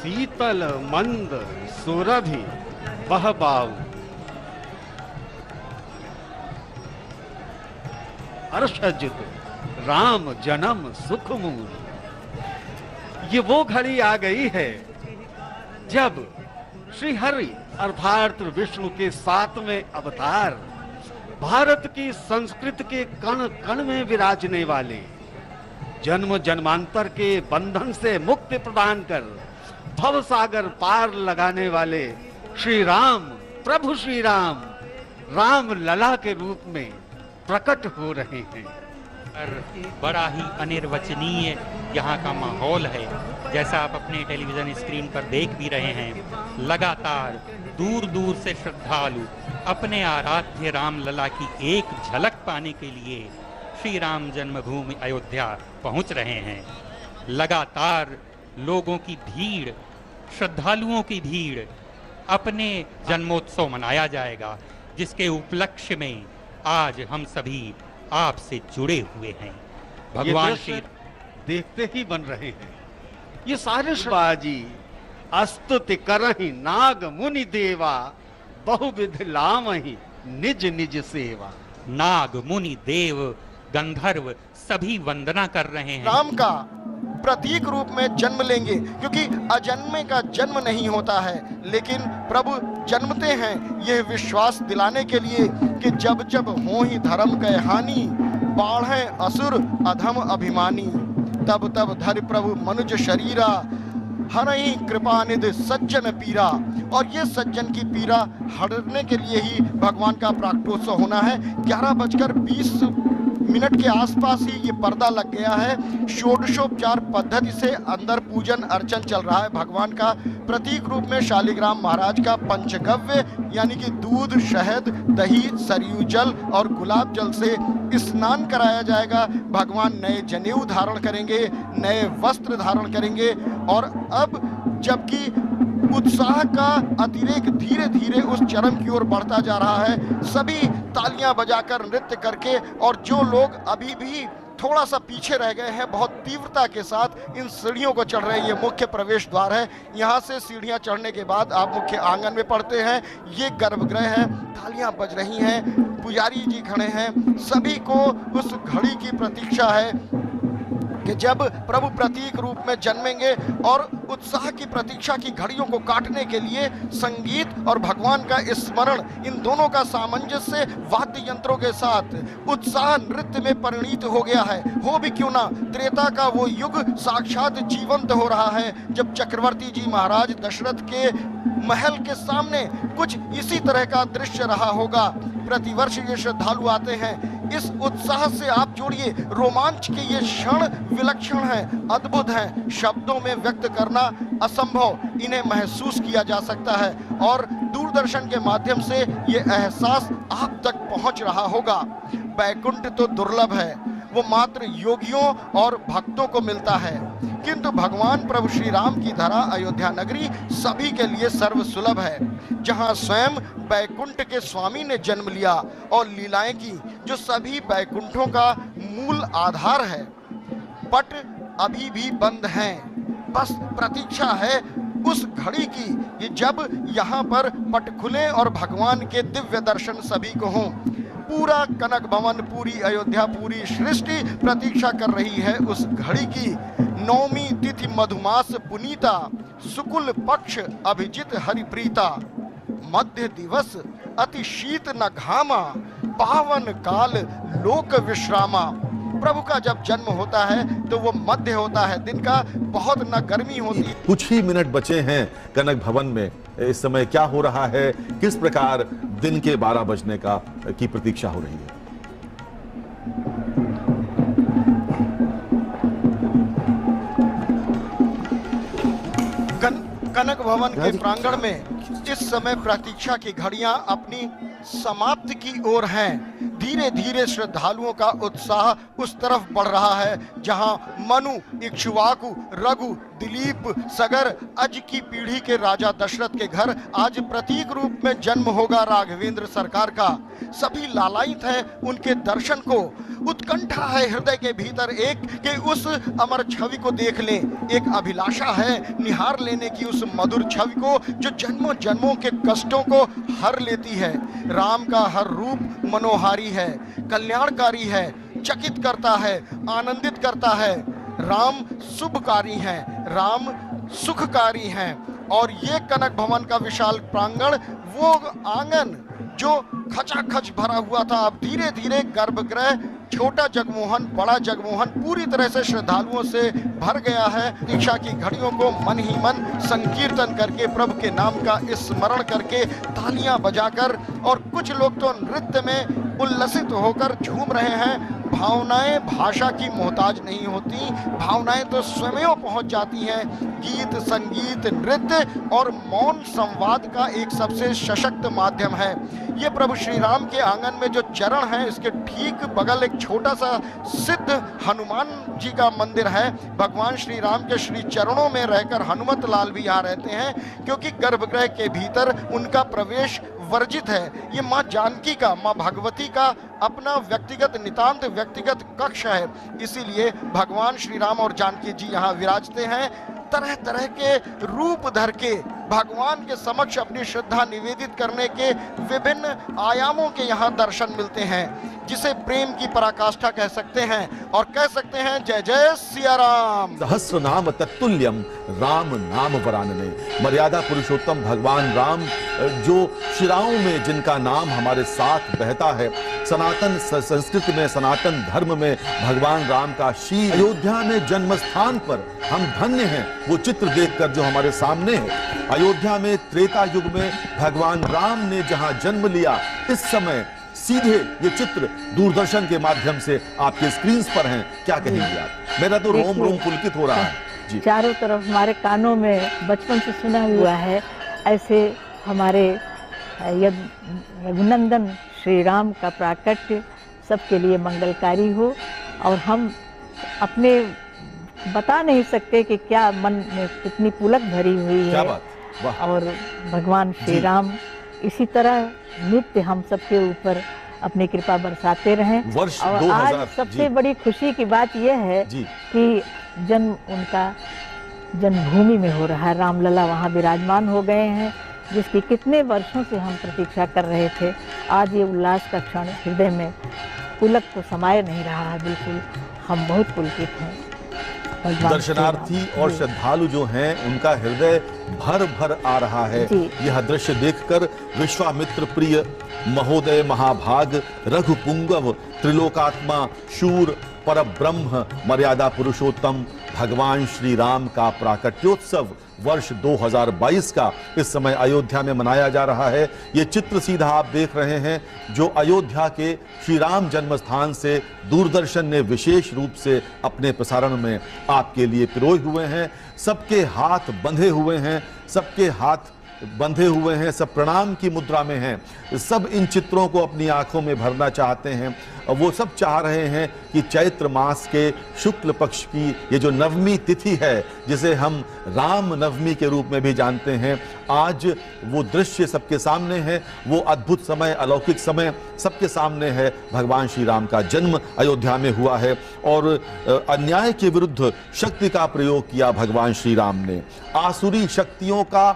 शीतल मंद सुरभि बहबाऊ, अर्षजित राम जन्म सुख मूल। ये वो घड़ी आ गई है जब श्री हरि अर्थात विष्णु के 7वें अवतार भारत की संस्कृति के कण कण में विराजने वाले, जन्म जन्मांतर के बंधन से मुक्ति प्रदान कर भव सागर पार लगाने वाले श्री राम, प्रभु श्री राम, राम लला के रूप में प्रकट हो रहे हैं। बड़ा ही अनिर्वचनीय यहाँ का माहौल है। जैसा आप अपने टेलीविजन स्क्रीन पर देख भी रहे हैं, लगातार दूर दूर से श्रद्धालु अपने आराध्य राम लला की एक झलक पाने के लिए श्री राम जन्मभूमि अयोध्या पहुंच रहे हैं। लगातार लोगों की भीड़, श्रद्धालुओं की भीड़, अपने जन्मोत्सव मनाया जाएगा, जिसके उपलक्ष्य में आज हम सभी आपसे जुड़े हुए हैं। भगवान श्री देखते ही बन रहे हैं। ये सारे शिवाजी अस्तुति करहि नाग मुनि देवा, बहुविध लामहि निज निज सेवा। नाग मुनि देव गंधर्व सभी वंदना कर रहे हैं। राम का प्रतीक रूप में जन्म लेंगे, क्योंकि अजन्मे का जन्म नहीं होता है, लेकिन प्रभु जन्मते हैं यह विश्वास दिलाने के लिए कि जब जब हो ही धर्म के हानि, बाढ़े असुर अधम अभिमानी, तब तब धरि प्रभु मनुज शरीरा, हरहि कृपा निधि सज्जन पीरा। और ये सज्जन की पीरा हरने के लिए ही भगवान का प्राकटोत्सव होना है। 11:20 के आसपास ही ये पर्दा लग गया है। षोडशोपचार पद्धति से अंदर पूजन अर्चन चल रहा है। भगवान का प्रतीक रूप में शालिग्राम महाराज का पंचगव्य यानी कि दूध, शहद, दही, सरयू जल और गुलाब जल से स्नान कराया जाएगा। भगवान नए जनेऊ धारण करेंगे, नए वस्त्र धारण करेंगे। और अब जबकि उत्साह का अतिरेक धीरे धीरे उस चरम की ओर बढ़ता जा रहा है, सभी तालियां बजाकर नृत्य करके, और जो लोग अभी भी थोड़ा सा पीछे रह गए हैं, बहुत तीव्रता के साथ इन सीढ़ियों को चढ़ रहे हैं। ये मुख्य प्रवेश द्वार है। यहाँ से सीढ़ियाँ चढ़ने के बाद आप मुख्य आंगन में पड़ते हैं। ये गर्भगृह है। तालियां बज रही हैं, पुजारी जी खड़े हैं। सभी को उस घड़ी की प्रतीक्षा है कि जब प्रभु प्रतीक रूप में जन्मेंगे, और उत्साह की प्रतीक्षा की घड़ियों को काटने के लिए संगीत और भगवान का स्मरण, इन दोनों का सामंजस्य वाद्य यंत्रों के साथ उत्साह नृत्य में परिणित हो गया है। हो भी क्यों ना, त्रेता का वो युग साक्षात जीवंत हो रहा है, जब चक्रवर्ती जी महाराज दशरथ के महल के सामने कुछ इसी तरह का दृश्य रहा होगा। प्रतिवर्ष ये श्रद्धालु आते हैं। इस उत्साह से आप जोड़िए, रोमांच के ये क्षण विलक्षण हैं, अद्भुत हैं, शब्दों में व्यक्त करना असंभव, इन्हें महसूस किया जा सकता है। और दूरदर्शन के माध्यम से ये एहसास आप तक पहुंच रहा होगा। बैकुंठ तो दुर्लभ है, वो मात्र योगियों और भक्तों को मिलता है, किंतु भगवान प्रभु श्री राम की धरा अयोध्या नगरी सभी के लिए सर्व सुलभ है, जहां स्वयं बैकुंठ के स्वामी ने जन्म लिया और लीलाएं की, जो सभी बैकुंठों का मूल आधार है। पट अभी भी बंद हैं, बस प्रतीक्षा है उस घड़ी की कि जब यहाँ पर पट खुले और भगवान के दिव्य दर्शन सभी को हों। पूरा कनक भवन, पूरी अयोध्या, पूरी सृष्टि प्रतीक्षा कर रही है उस घड़ी की। नौमी तिथि मधुमास पुनीता, शुक्ल पक्ष अभिजित हरिप्रीता, मध्य दिवस अति शीत न घामा, पावन काल लोक विश्रामा। प्रभु का जब जन्म होता है तो वो मध्य होता है, दिन का बहुत न गर्मी होती। कुछ ही मिनट बचे हैं कनक भवन में। इस समय क्या हो रहा है, किस प्रकार दिन के 12 बजने की प्रतीक्षा हो रही है? कनक भवन के प्रांगण में इस समय प्रतीक्षा की घड़ियां अपनी समाप्ति की ओर हैं। धीरे धीरे श्रद्धालुओं का उत्साह उस तरफ बढ़ रहा है जहां मनु, इक्ष्वाकु, रघु, दिलीप सगर अज की पीढ़ी के राजा दशरथ के घर आज प्रतीक रूप में जन्म होगा राघवेंद्र सरकार का। सभी लालायित हैं उनके दर्शन को, उत्कंठा है हृदय के भीतर एक कि उस अमर छवि को देख लें। एक अभिलाषा है निहार लेने की उस मधुर छवि को जो जन्मों जन्मों के कष्टों को हर लेती है। राम का हर रूप मनोहारी है, कल्याणकारी है, चकित करता है, आनंदित करता है। राम शुभकारी हैं, राम सुखकारी हैं। और ये कनक भवन का विशाल प्रांगण, वो आंगन जो खचाखच भरा हुआ था, अब धीरे धीरे गर्भगृह, छोटा जगमोहन, बड़ा जगमोहन पूरी तरह से श्रद्धालुओं से भर गया है। दीक्षा की घड़ियों को मन ही मन संकीर्तन करके, प्रभु के नाम का स्मरण करके, तालियां बजाकर, और कुछ लोग तो नृत्य में उल्लसित होकर झूम रहे हैं। भावनाएं भाषा की मोहताज नहीं होती, भावनाएं तो स्वयं पहुंच जाती हैं। गीत, संगीत, नृत्य और मौन संवाद का एक सबसे सशक्त माध्यम है। ये प्रभु श्री राम के आंगन में जो चरण है, इसके ठीक बगल एक छोटा सा सिद्ध हनुमान जी का मंदिर है। भगवान श्री राम के श्री चरणों में रहकर हनुमत लाल भी यहाँ रहते हैं, क्योंकि गर्भगृह के भीतर उनका प्रवेश वर्जित है। ये माँ जानकी का, माँ भगवती का अपना व्यक्तिगत, नितांत व्यक्तिगत कक्ष है। इसीलिए भगवान श्री राम और जानकी जी यहाँ विराजते हैं। तरह तरह के रूप धर के भगवान के समक्ष अपनी श्रद्धा निवेदित करने के विभिन्न आयामों के यहाँ दर्शन मिलते हैं, जिसे प्रेम की पराकाष्ठा कह सकते हैं। और कह सकते हैं जय जय सिया राम। सहस्र नाम तत्तुल्यम राम नाम वरानने। मर्यादा पुरुषोत्तम भगवान राम, जो शिराओं में जिनका नाम हमारे साथ बहता है, सनातन संस्कृति में, सनातन धर्म में भगवान राम का शील, अयोध्या में जन्म स्थान पर हम धन्य हैं। वो चित्र देखकर जो हमारे सामने है, अयोध्या में त्रेता युग में भगवान राम ने जहां जन्म लिया, इस समय सीधे ये चित्र दूरदर्शन के माध्यम से आपके स्क्रीन पर हैं। क्या कहेंगे आप? मेरा तो रोम रोम पुलकित हो रहा है जी। चारों तरफ हमारे कानों में बचपन से सुना हुआ है, ऐसे हमारे रघुनंदन श्री राम का प्राकट्य सबके लिए मंगलकारी हो। और हम अपने बता नहीं सकते कि क्या मन में कितनी पुलक भरी हुई है। और भगवान श्री राम इसी तरह नित्य हम सबके ऊपर अपनी कृपा बरसाते रहें। और आज सबसे बड़ी खुशी की बात यह है कि जन्म उनका जन्मभूमि में हो रहा है। रामलला वहाँ विराजमान हो गए हैं, जिसकी कितने वर्षों से हम प्रतीक्षा कर रहे थे। आज ये उल्लास का क्षण हृदय में पुलक को समाये नहीं रहा है। बिल्कुल हम बहुत पुलकित हैं। दर्शनार्थी और श्रद्धालु जो हैं, उनका हृदय भर भर आ रहा है यह दृश्य देखकर। विश्वामित्र प्रिय महोदय महाभाग रघुपुंगव त्रिलोकात्मा शूर परब्रह्म मर्यादा पुरुषोत्तम भगवान श्री राम का प्राकट्योत्सव वर्ष 2022 का इस समय अयोध्या में मनाया जा रहा है। ये चित्र सीधा आप देख रहे हैं, जो अयोध्या के श्री राम जन्म स्थान से दूरदर्शन ने विशेष रूप से अपने प्रसारण में आपके लिए पिरोए हुए हैं। सबके हाथ बंधे हुए हैं, सबके हाथ बंधे हुए हैं, सब प्रणाम की मुद्रा में हैं। सब इन चित्रों को अपनी आंखों में भरना चाहते हैं। और वो सब चाह रहे हैं कि चैत्र मास के शुक्ल पक्ष की ये जो नवमी तिथि है, जिसे हम राम नवमी के रूप में भी जानते हैं, आज वो दृश्य सबके सामने है। वो अद्भुत समय, अलौकिक समय सबके सामने है। भगवान श्री राम का जन्म अयोध्या में हुआ है और अन्याय के विरुद्ध शक्ति का प्रयोग किया भगवान श्री राम ने। आसुरी शक्तियों का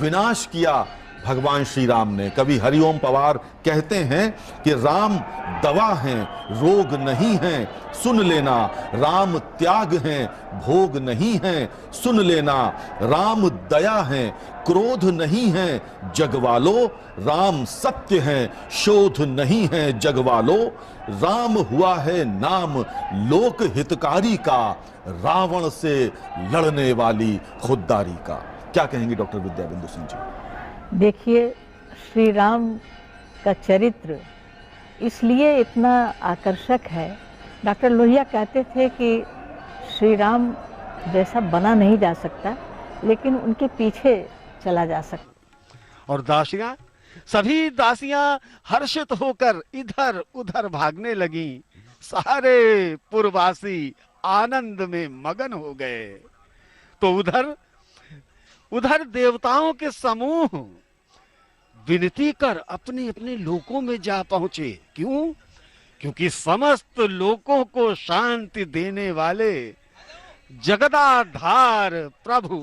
विनाश किया भगवान श्री राम ने। कवि हरिओम पवार कहते हैं कि राम दवा हैं, रोग नहीं हैं, सुन लेना। राम त्याग हैं, भोग नहीं हैं, सुन लेना। राम दया हैं, क्रोध नहीं है, जगवालो। राम सत्य हैं, शोध नहीं है, जगवालो। राम हुआ है नाम लोक हितकारी का, रावण से लड़ने वाली खुददारी का। क्या कहेंगे डॉक्टर विद्या बिंदु सिंह जी? देखिए, श्री राम का चरित्र इसलिए इतना आकर्षक है। डॉक्टर लोहिया कहते थे कि श्री राम जैसा बना नहीं जा सकता, लेकिन उनके पीछे चला जा सकता। और दासियां, सभी दासियां हर्षित होकर इधर उधर भागने लगी। सारे पुरवासी आनंद में मगन हो गए। तो उधर देवताओं के समूह विनती कर अपने अपने लोकों में जा पहुंचे। क्यों? क्योंकि समस्त लोकों को शांति देने वाले जगदाधार प्रभु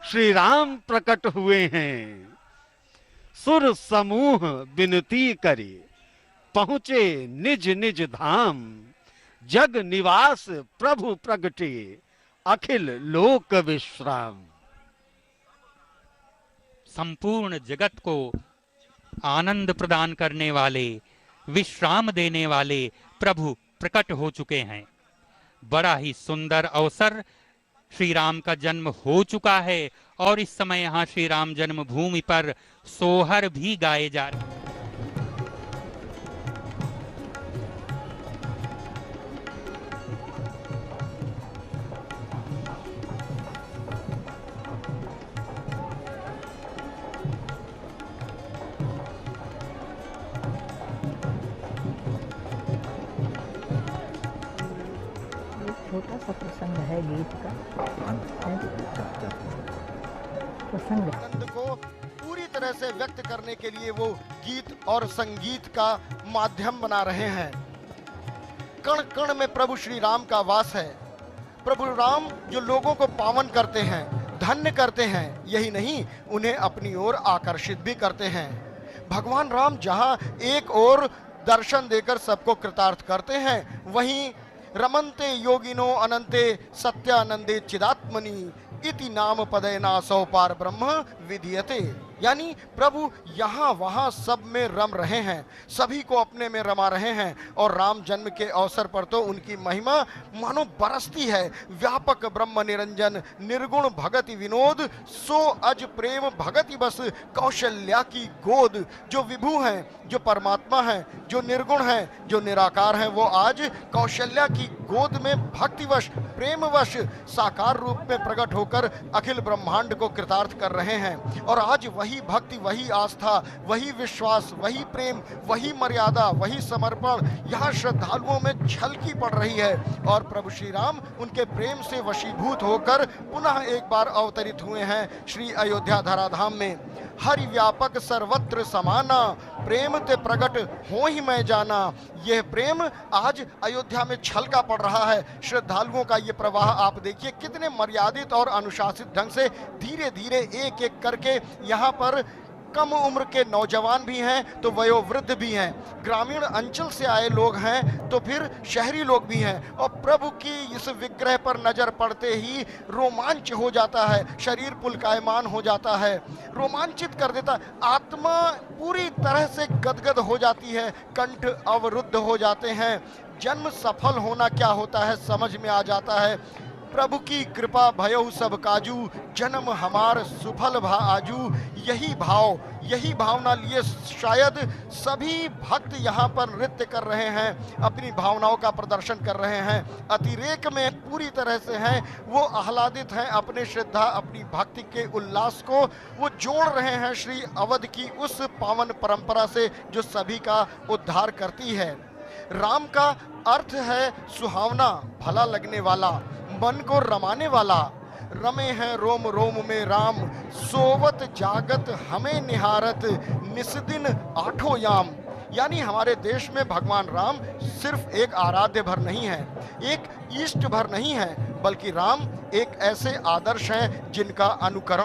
श्री राम प्रकट हुए हैं। सुर समूह विनती करे पहुंचे निज निज धाम, जग निवास प्रभु प्रगटे अखिल लोक विश्राम। संपूर्ण जगत को आनंद प्रदान करने वाले, विश्राम देने वाले प्रभु प्रकट हो चुके हैं। बड़ा ही सुंदर अवसर, श्री राम का जन्म हो चुका है और इस समय यहाँ श्री राम जन्मभूमि पर सोहर भी गाए जा रहे हैं। छोटा सा प्रसंग है गीत का, प्रसंग आनंद को पूरी तरह से व्यक्त करने के लिए वो गीत और संगीत का माध्यम बना रहे हैं। कण कण में प्रभु श्री राम का वास है। प्रभु राम जो लोगों को पावन करते हैं, धन्य करते हैं, यही नहीं उन्हें अपनी ओर आकर्षित भी करते हैं। भगवान राम जहां एक ओर दर्शन देकर सबको कृतार्थ करते हैं, वहीं रमन्ते योगिनो अनंते सत्यानंदे चिदात्मनि इति नाम पदेना सौ पार ब्रह्म विधीयते। यानी प्रभु यहाँ वहाँ सब में रम रहे हैं, सभी को अपने में रमा रहे हैं। और राम जन्म के अवसर पर तो उनकी महिमा मानो बरसती है। व्यापक ब्रह्म निरंजन निर्गुण भगति विनोद, सो अज प्रेम भगति बस कौशल्या की गोद। जो विभु हैं, जो परमात्मा हैं, जो निर्गुण हैं, जो निराकार हैं, वो आज कौशल्या की गोद में भक्तिवश प्रेमवश साकार रूप में प्रकट होकर अखिल ब्रह्मांड को कृतार्थ कर रहे हैं। और आज वही भक्ति, वही आस्था, वही विश्वास, वही प्रेम, वही मर्यादा, वही समर्पण यहाँ श्रद्धालुओं में झलकी पड़ रही है। और प्रभु श्री राम उनके प्रेम से वशीभूत होकर पुनः एक बार अवतरित हुए हैं श्री अयोध्या धराधाम में। हरि व्यापक सर्वत्र समाना, प्रेम ते प्रगट हो ही मैं जाना। यह प्रेम आज अयोध्या में छलका पड़ रहा है। श्रद्धालुओं का ये प्रवाह आप देखिए, कितने मर्यादित और अनुशासित ढंग से धीरे धीरे एक एक करके यहाँ पर कम उम्र के नौजवान भी हैं तो वयोवृद्ध भी हैं, ग्रामीण अंचल से आए लोग हैं तो फिर शहरी लोग भी हैं। और प्रभु की इस विग्रह पर नजर पड़ते ही रोमांच हो जाता है, शरीर पुलकायमान हो जाता है, रोमांचित कर देता है, आत्मा पूरी तरह से गदगद हो जाती है, कंठ अवरुद्ध हो जाते हैं। जन्म सफल होना क्या होता है समझ में आ जाता है। प्रभु की कृपा भयउ सब काजू, जन्म हमार सुफल भा आजू। यही भाव, यही भावना लिए शायद सभी भक्त यहाँ पर नृत्य कर रहे हैं, अपनी भावनाओं का प्रदर्शन कर रहे हैं, अतिरेक में पूरी तरह से हैं, वो आह्लादित हैं, अपने श्रद्धा, अपनी भक्ति के उल्लास को वो जोड़ रहे हैं श्री अवध की उस पावन परंपरा से जो सभी का उद्धार करती है। राम का अर्थ है सुहावना, भला लगने वाला, मन को रमाने वाला। रमे हैं रोम रोम में राम, सोवत जागत हमें निहारत, निस्दिन आठों याम। यानी हमारे देश में भगवान राम सिर्फ एक आराध्य भर नहीं है, एक इष्ट भर नहीं है, बल्कि राम एक ऐसे आदर्श हैं जिनका अनुकरण